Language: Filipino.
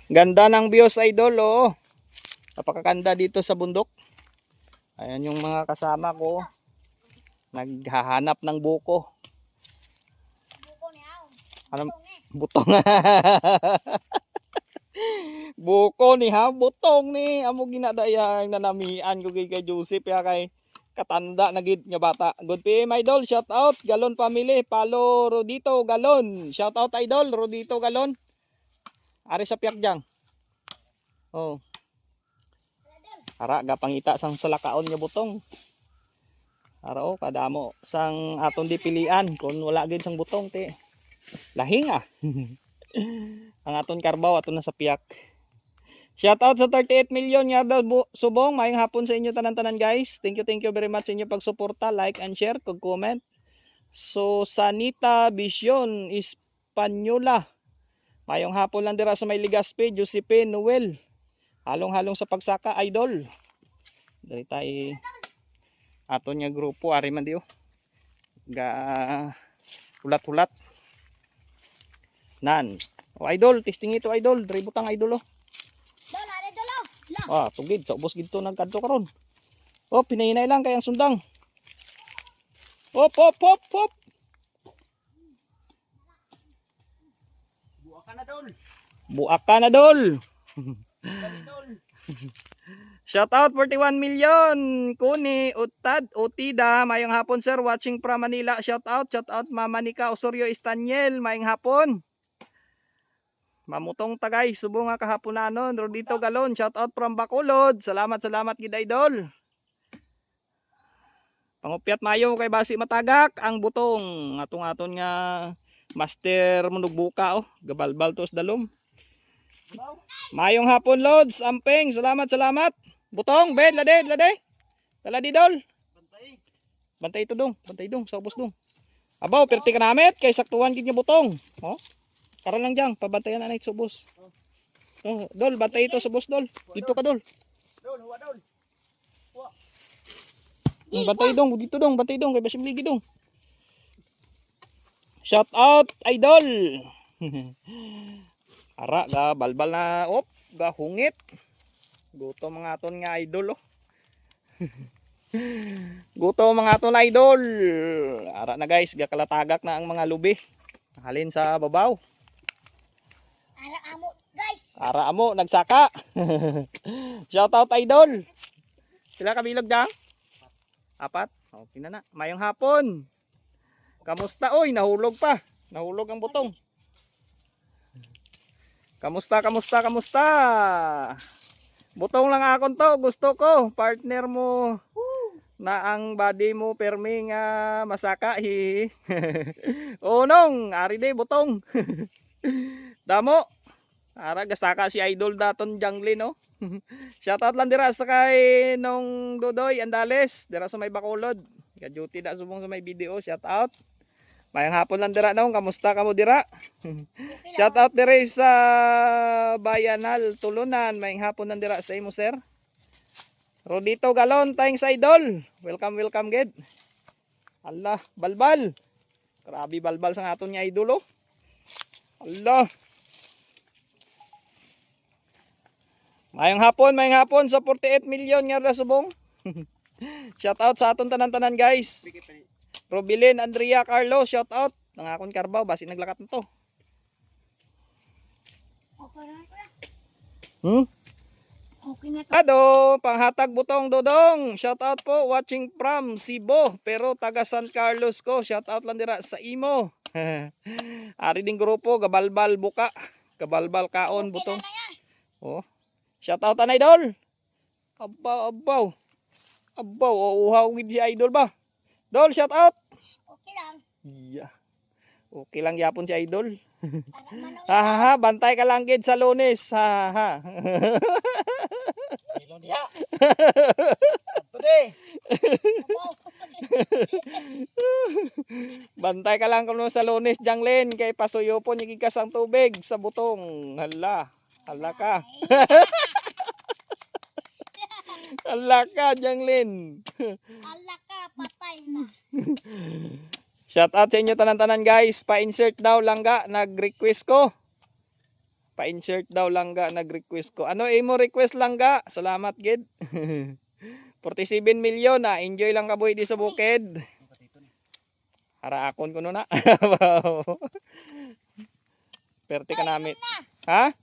Ganda ng views, idol, oh. Napakaganda dito sa bundok. Ayan yung mga kasama ko. Naghahanap ng buko. Ano? Butong. Buko ni ha, butong ni. Amo ginadayang nanamian ko kay Joseph ya kay katanda na gid nga bata. Good PM idol, shout out Galon family, Palo Rodito Galon. Shout out idol Rodito Galon. Ari sa Piakjang. Oh. Ara gapangita sang salakaon nga butong. Ara oh kadamo sang aton dipilian kun wala gid sang butong ti. Lahing ah. Ang aton karbaw aton na sa Piak. Shout out sa 38 million nga daw subong. Mayong hapon sa inyo tanan-tanan guys. Thank you very much sa inyo pagsuporta, like and share, kag comment. So Sanita Vision Española. Mayong hapon lang dira sa may Ligaspe, Josepe Noel. Halong-halong sa pagsaka idol. Dari tay aton nga grupo ari man di oh. Ga ulat-ulat. Nan. Oh idol, testing ito idol, diri butang idol oh. Ah, tugid sa ubos gito nagkadto karon. Oh, pinahinay lang kay ang sundang. Hop hop hop hop. Buak ka na dol. Buak ka na dol. Shout out 41 million. Kuni Utad Utida, mayong hapon sir watching from Manila. Shout out Mama Nika Osorio Estaniel, mayong hapon. Mamutong tagay subong nga kahaponanon Rodito Galon, shout out from Bacolod. Salamat gid idol. Pangupyat mayo kay basi matagak ang butong aton nga master munugbuka oh, gabalbal tos dalom. Mayong hapon lods, amping, salamat. Butong bed lade. Dala di dol. Bantay ito dong sa ubos dong. Abaw perti ka namit kay saktuhan gid nga butong. Oh. Karon lang dyan, pabantayan na sa bus. Oh, dol, bantay ito sa bus, dol. Dito ka, dol. Huwa, dol. Bantay dong, dito dong, bantay dong, kay Basimligi dong. Shout out, idol. Ara, ga, balbal na, op, ga, hungit. Guto mga aton nga idol, oh. Guto mga aton idol. Ara na guys, ga kalatagak na ang mga lubi. Halin sa babaw. Ara amo guys. Ara amo nagsaka. Shout out idol. Sila kabilog dang? Apat. Okay na. Mayong hapon. Kamusta oy? Nahulog pa. Nahulog ang butong. Kamusta? Butong lang akon to. Gusto ko partner mo na ang body mo permi nga masaka hi. Unong, ari de butong. Damo. Ara gasaka si idol daton jungle no. Shoutout lang dira sa kay nung Dodoy Andales dira sa may Bacolod. Ka duty da subong sa may video. Shoutout. Mayang hapon lang dira nong kamusta ka mo dira? Shoutout dira sa Bayanal Tulunan. Mayang hapon lang dira sa imo sir. Rodito Galon thanks idol. Welcome gid. Allah balbal. Grabe balbal sa aton nga idol oh. Allah. Mayang hapon sa 48 million nga subong. Shout out sa aton tanan-tanan guys. Robilin, Andrea, Carlos, shout out. Nang akon karbaw basi naglakat nito. Okay na to. Ado, panghatag butong dodong. Shout out po watching from Cebu pero taga San Carlos ko. Shout out lang dira sa imo. Ari ding grupo gabalbal buka, gabalbal kaon butong. Oh. Shout out an idol. Abaw. Uhaw gid si idol ba? Dol, shout out. Okay lang. Yeah. Okay lang yapon si idol. Ha, bantay ka lang gid sa Lunes. Ha. Ilon ya. Today. Bantay ka lang kuno sa Lunes, Janglin, kay pasuyo po ni gikas ang tubig sa butong. Hala ka. Hala ka, Janglin. Ala ka, patay na. Shout out sa inyo tanan-tanan guys. Pa-insert daw langga, nag-request ko. Pa-insert daw langga nag-request ko. Ano imo request langga? Salamat gid. 47 million na enjoy lang ka boy di sa bukid. Hara akon ko no na. Perte ka namin. Ha?